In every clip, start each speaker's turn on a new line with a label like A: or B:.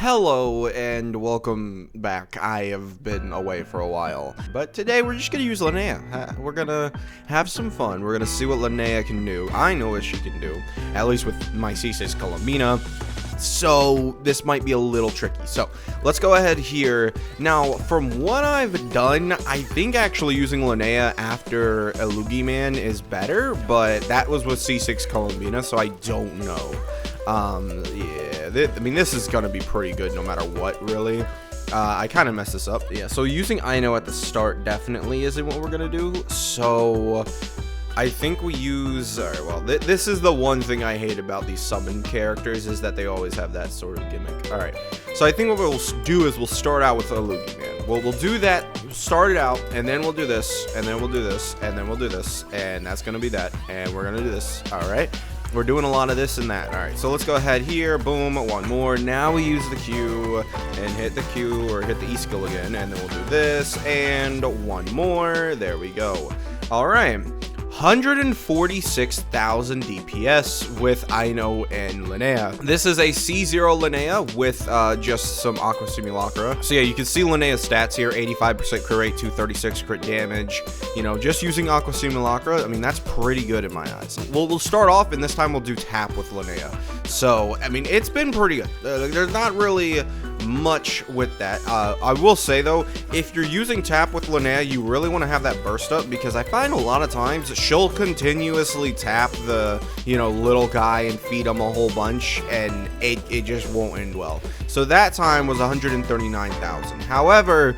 A: Hello and welcome back. I have been away for a while, but today we're just gonna use Linnea. We're gonna have some fun. We're gonna see what Linnea can do. I know what she can do, at least with my C6 Columbina. So this might be a little tricky. So let's go ahead here. Now, from what I've done, I think actually using Linnea after Elugi Man is better, but that was with C6 Columbina, so I don't know. Yeah, I mean, this is gonna be pretty good no matter what, really. I kind of messed this up. Yeah, so using Ino at the start definitely isn't what we're gonna do. So I think we use, alright, well, this is the one thing I hate about these summon characters, is that they always have that sort of gimmick. Alright, so I think what we'll do is we'll start out with Elugi Man. Well, we'll do that, start it out, and then we'll do this, and then we'll do this, and then we'll do this, and that's gonna be that, and we're gonna do this. Alright, we're doing a lot of this and that. Alright, so let's go ahead here, boom, one more. Now we use the Q, and hit the Q, or hit the E skill again, and then we'll do this, and one more. There we go. Alright. 146,000 DPS with Ino and Linnea. This is a C0 Linnea with just some Aqua Simulacra. So yeah, you can see Linnea's stats here: 85% crit rate, 236 crit damage. You know, just using Aqua Simulacra, I mean, that's pretty good in my eyes. Well, we'll start off, and this time we'll do tap with Linnea. So, I mean, it's been pretty good. There's not really much with that. I will say though, if you're using tap with Linnea, you really want to have that burst up, because I find a lot of times she'll continuously tap the, you know, little guy and feed him a whole bunch, and it just won't end well. So that time was 139,000. However,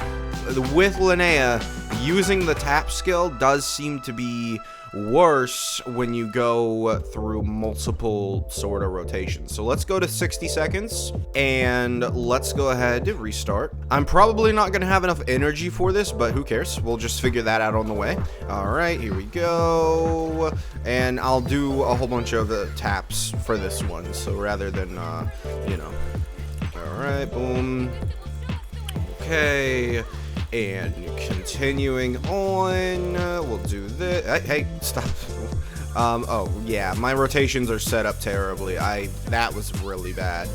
A: with Linnea, using the tap skill does seem to be worse when you go through multiple sort of rotations. So let's go to 60 seconds and let's go ahead and restart. I'm probably not going to have enough energy for this, but who cares? We'll just figure that out on the way. All right, here we go. And I'll do a whole bunch of taps for this one. So rather than, you know, all right, boom. Okay. And continuing on, we'll do this. Hey, stop. Oh yeah, my rotations are set up terribly. That was really bad.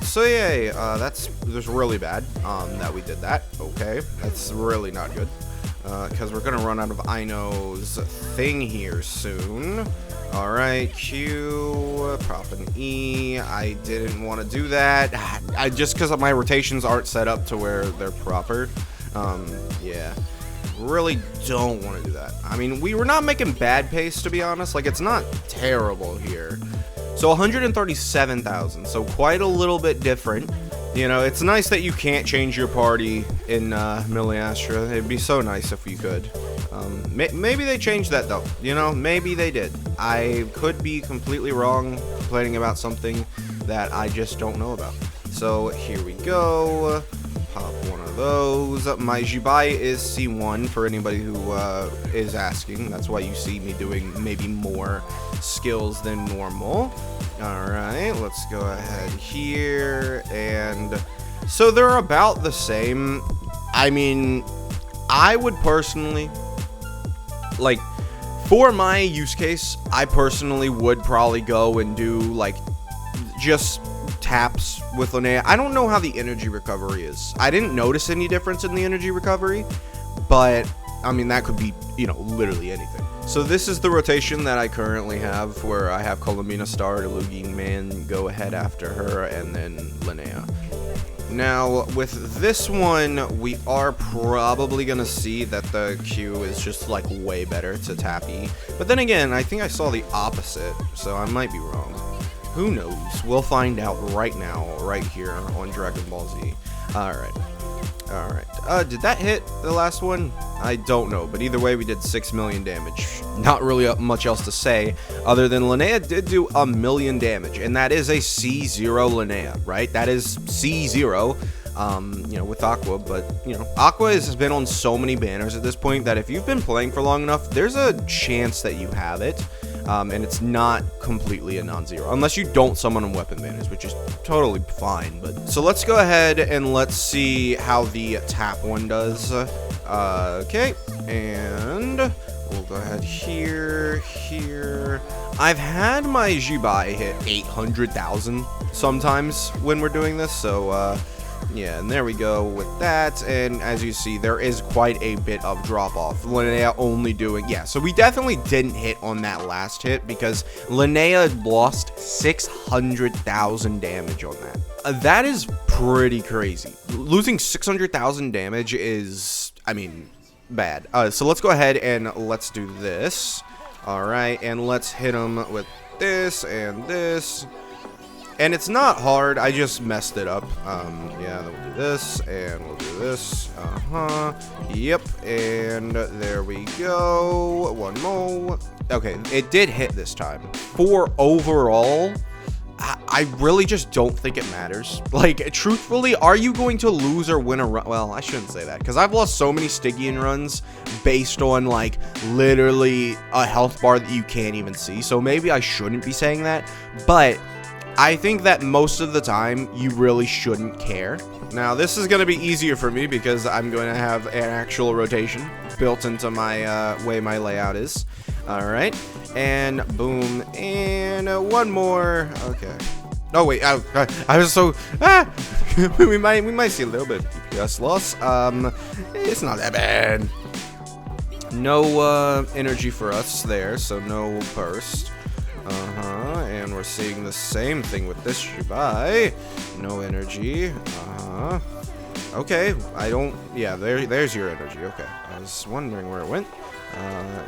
A: So yeah, that's really bad. That we did that. Okay, that's really not good. Because we're gonna run out of Ino's thing here soon. All right, Q, prop an E. I didn't want to do that. Just because my rotations aren't set up to where they're proper. Yeah, really don't want to do that. I mean, we were not making bad pace, to be honest. Like, it's not terrible here. So 137,000. So quite a little bit different. You know, it's nice that you can't change your party in Miliastra. It'd be so nice if you could. Maybe they changed that though. You know, maybe they did. I could be completely wrong, complaining about something that I just don't know about. So here we go. Pop one of those. My Zibai is C1 for anybody who is asking. That's why you see me doing maybe more skills than normal. Alright, let's go ahead here. And so they're about the same. I mean, I would personally, like, for my use case, I personally would probably go and do, like, just taps with Linnea. I don't know how the energy recovery is. I didn't notice any difference in the energy recovery, but, I mean, that could be, you know, literally anything. So this is the rotation that I currently have, where I have Columbina start, Elugi Man go ahead after her, and then Linnea. Now, with this one, we are probably going to see that the Q is just, like, way better to tap E. But then again, I think I saw the opposite, so I might be wrong. Who knows? We'll find out right now, right here on Dragon Ball Z. Alright. Alright. Did that hit the last one? I don't know, but either way, we did 6 million damage. Not really much else to say, other than Linnea did do 1 million damage, and that is a C0 Linnea, right? That is C0, you know, with Aqua, but, you know, Aqua has been on so many banners at this point that if you've been playing for long enough, there's a chance that you have it. And it's not completely a non-zero, unless you don't summon on weapon banners, which is totally fine. But so let's go ahead and let's see how the tap one does. Okay, and we'll go ahead here. I've had my Zibai hit 800,000 sometimes when we're doing this, so yeah, and there we go with that. And as you see, there is quite a bit of drop off. Linnea only doing, yeah, so we definitely didn't hit on that last hit because Linnea lost 600,000 damage on that. That is pretty crazy. Losing 600,000 damage is, I mean, bad. So let's go ahead and let's do this. All right, and let's hit him with this and this. And it's not hard, I just messed it up. Yeah, then we'll do this, and we'll do this. Yep, and there we go. One more. Okay, it did hit this time. For overall, I really just don't think it matters. Like, truthfully, are you going to lose or win a run? Well, I shouldn't say that, because I've lost so many Stygian runs based on, like, literally a health bar that you can't even see. So maybe I shouldn't be saying that, but I think that most of the time, you really shouldn't care. Now, this is going to be easier for me because I'm going to have an actual rotation built into my way my layout is. All right, and boom, and one more. Okay. Oh wait, I was so we might see a little bit of DPS loss. It's not that bad. No energy for us there, so no burst. And we're seeing the same thing with this Zibai. No energy. Okay, I don't, yeah, there's your energy. Okay, I was wondering where it went.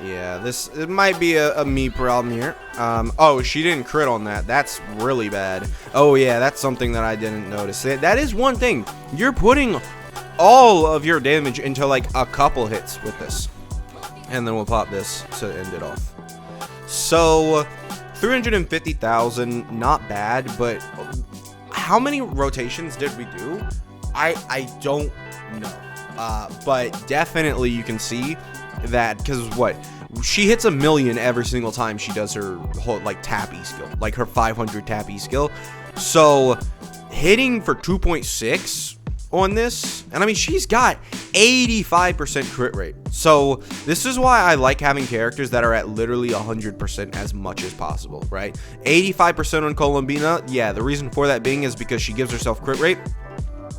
A: Yeah, it might be a me problem here. Oh, she didn't crit on that. That's really bad. Oh yeah, that's something that I didn't notice. That is one thing. You're putting all of your damage into like a couple hits with this. And then we'll pop this to end it off. So 350,000, not bad, but how many rotations did we do? I don't know. But definitely you can see that, because what? She hits 1,000,000 every single time she does her whole, like, tap E skill, like her 500 tap E skill. So hitting for 2.6 on this, and I mean, she's got 85% crit rate. So this is why I like having characters that are at literally 100% as much as possible, right? 85% on Colombina. Yeah, the reason for that being is because she gives herself crit rate.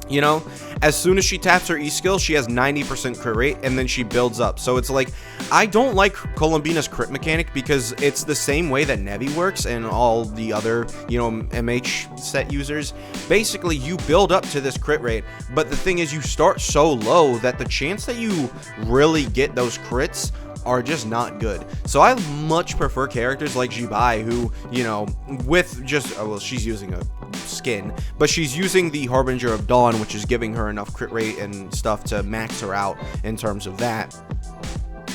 A: You know, as soon as she taps her E skill, she has 90% crit rate, and then she builds up. So it's like, I don't like Colombina's crit mechanic because it's the same way that Nevi works and all the other, you know, MH set users. Basically, you build up to this crit rate, but the thing is, you start so low that the chance that you really get those crits are just not good. So I much prefer characters like Zibai, who, you know, with just, well, she's using a skin, but she's using the Harbinger of Dawn, which is giving her enough crit rate and stuff to max her out in terms of that.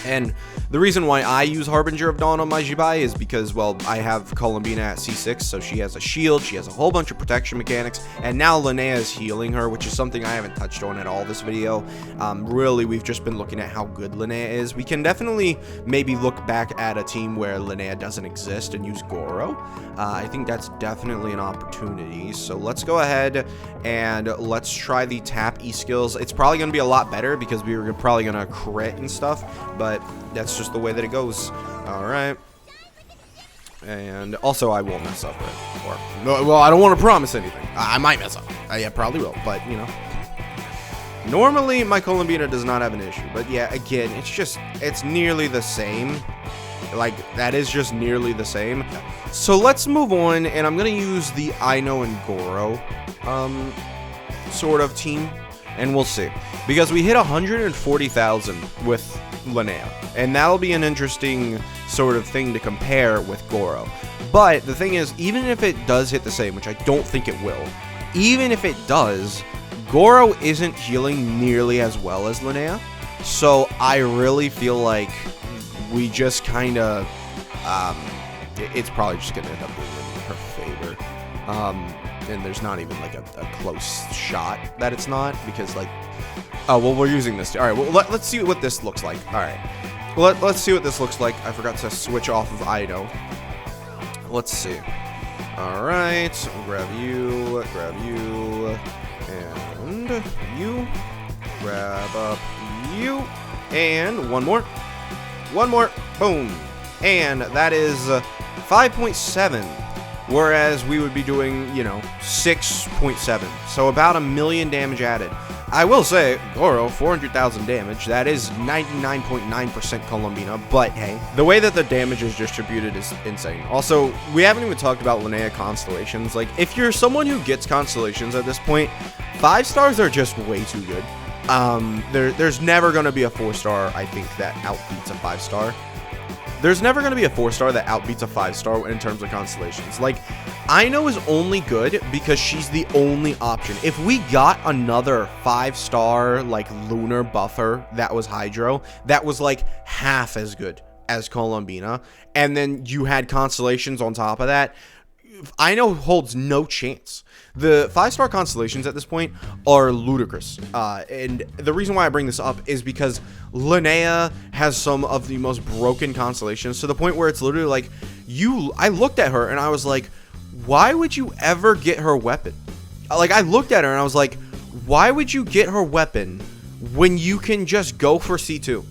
A: And the reason why I use Harbinger of Dawn on my Zibai is because, well, I have Colombina at C6, so she has a shield, she has a whole bunch of protection mechanics, and now Linnea is healing her, which is something I haven't touched on at all this video. Really, we've just been looking at how good Linnea is. We can definitely maybe look back at a team where Linnea doesn't exist and use Goro. I think that's definitely an opportunity. So let's go ahead and let's try the tap E skills. It's probably going to be a lot better because we were probably going to crit and stuff, but that's just the way that it goes. All right. And also, I will mess up, right? Or, no, well, I don't want to promise anything. I might mess up. Yeah, probably will, but, you know. Normally, my Colombina does not have an issue. But, yeah, again, it's nearly the same. Like, that is just nearly the same. So, let's move on, and I'm going to use the Aino and Goro sort of team, and we'll see. Because we hit 140,000 with Linnea, and that'll be an interesting sort of thing to compare with Goro. But the thing is, even if it does hit the same, which I don't think it will, even if it does, Goro isn't healing nearly as well as Linnea. So I really feel like we just kind of, it's probably just going to end up being in her favor. And there's not even like a close shot that it's not, because like, oh, well, we're using this. All right, well, let's see what this looks like. All right, let's see what this looks like. I forgot to switch off of Ido. Let's see. All right, grab you, and you. Grab up you, and one more. One more. Boom. And that is 5.7. Whereas we would be doing, you know, 6.7. So about 1 million damage added. I will say, Goro, 400,000 damage. That is 99.9% Columbina. But hey, the way that the damage is distributed is insane. Also, we haven't even talked about Linnea Constellations. Like, if you're someone who gets Constellations at this point, 5 stars are just way too good. There's never going to be a 4-star, I think, that outbeats a 5-star. There's never going to be a 4-star that outbeats a 5-star in terms of Constellations. Like, Aino is only good because she's the only option. If we got another 5-star, like, lunar buffer that was Hydro, that was, like, half as good as Columbina, and then you had Constellations on top of that, Aino holds no chance. The 5-star Constellations at this point are ludicrous. And the reason why I bring this up is because Linnea has some of the most broken Constellations to the point where it's literally like, I looked at her and I was like, why would you ever get her weapon? Like, I looked at her and I was like, why would you get her weapon when you can just go for C2?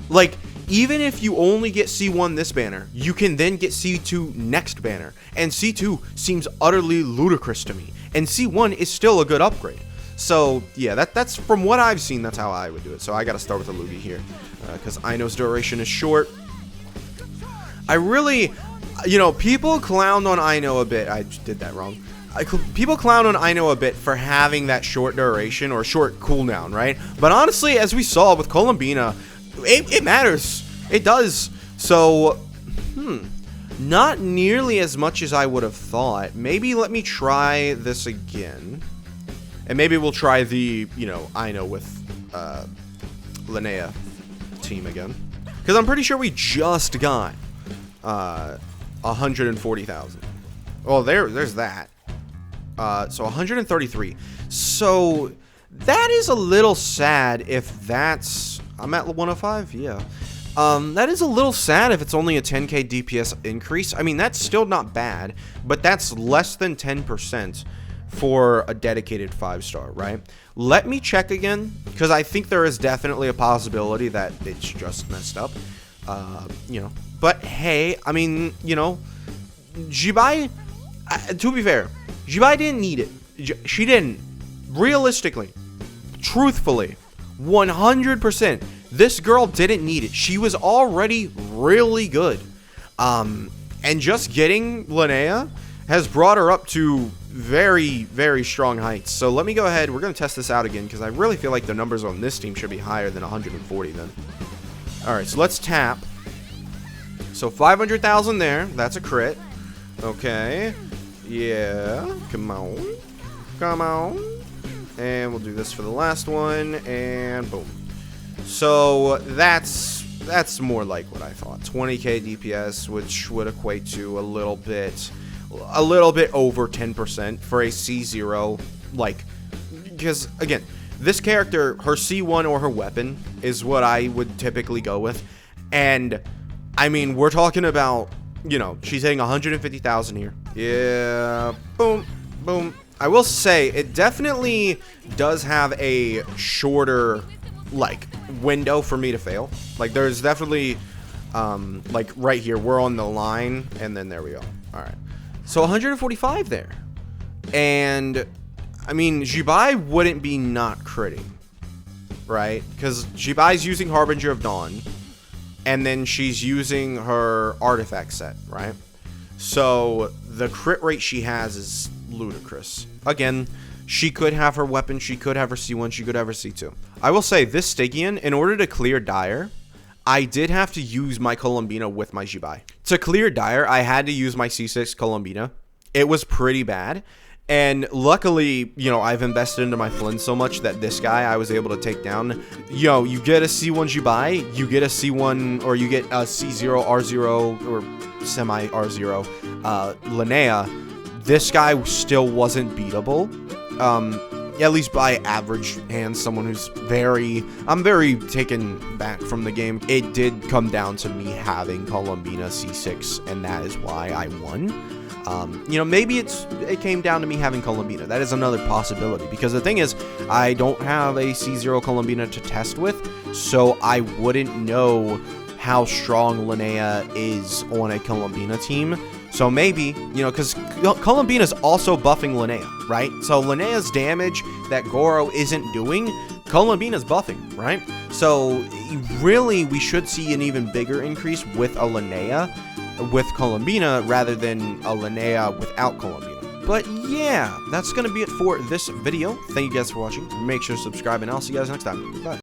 A: Like, even if you only get C1 this banner, you can then get C2 next banner. And C2 seems utterly ludicrous to me. And C1 is still a good upgrade. So, yeah, that's from what I've seen, that's how I would do it. So I gotta start with a Lugia here. Because Aino's duration is short. I really, you know, people clowned on Aino a bit. I did that wrong. People clown on Aino a bit for having that short duration or short cooldown, right? But honestly, as we saw with Columbina, it matters. It does. So, not nearly as much as I would have thought. Maybe let me try this again. And maybe we'll try the, you know, Aino with Linnea team again. Because I'm pretty sure we just got 140,000. Well, there's that. So 133. So that is a little sad if that's... I'm at 105? Yeah. That is a little sad if it's only a 10k DPS increase. I mean, that's still not bad, but that's less than 10% for a dedicated 5-star, right? Let me check again, because I think there is definitely a possibility that it's just messed up. You know, but hey, I mean, you know, Zibai, to be fair, Zibai didn't need it. She didn't. Realistically, truthfully, 100%, this girl didn't need it. She was already really good. And just getting Linnea has brought her up to very, very strong heights. So let me go ahead. We're going to test this out again because I really feel like the numbers on this team should be higher than 140 then. All right, so let's tap. So 500,000 there. That's a crit. Okay. Yeah. Come on. Come on. And we'll do this for the last one. And boom. So that's more like what I thought. 20k DPS, which would equate to a little bit over 10% for a C0. Like, because again, this character, her C1 or her weapon is what I would typically go with. And I mean, we're talking about, you know, she's hitting 150,000 here. Yeah. Boom. Boom. I will say it definitely does have a shorter, like, window for me to fail. Like, there's definitely, like, right here, we're on the line, and then there we go. All right. So 145 there. And, I mean, Zibai wouldn't be not critting, right? Because Zibai's using Harbinger of Dawn, and then she's using her artifact set, right? So the crit rate she has is ludicrous. Again, she could have her weapon, she could have her C1, she could have her C2. I will say, this Stygian, in order to clear Dire, I did have to use my Columbina with my Zibai. To clear Dire, I had to use my C6 Columbina. It was pretty bad. And luckily, you know, I've invested into my Flynn so much that this guy I was able to take down. Yo, you get a C1 Zibai, you get a C1, or you get a C0, R0, or semi-R0 Linnea. This guy still wasn't beatable. At least by average hands, someone who's I'm very taken back from the game. It did come down to me having Columbina C6, and that is why I won. You know, maybe it came down to me having Columbina. That is another possibility, because the thing is, I don't have a C0 Columbina to test with, so I wouldn't know how strong Linnea is on a Columbina team. So maybe, you know, because Columbina's also buffing Linnea, right? So Linnea's damage that Goro isn't doing, Columbina's buffing, right? So really, we should see an even bigger increase with a Linnea with Columbina rather than a Linnea without Columbina. But yeah, that's going to be it for this video. Thank you guys for watching. Make sure to subscribe, and I'll see you guys next time. Bye.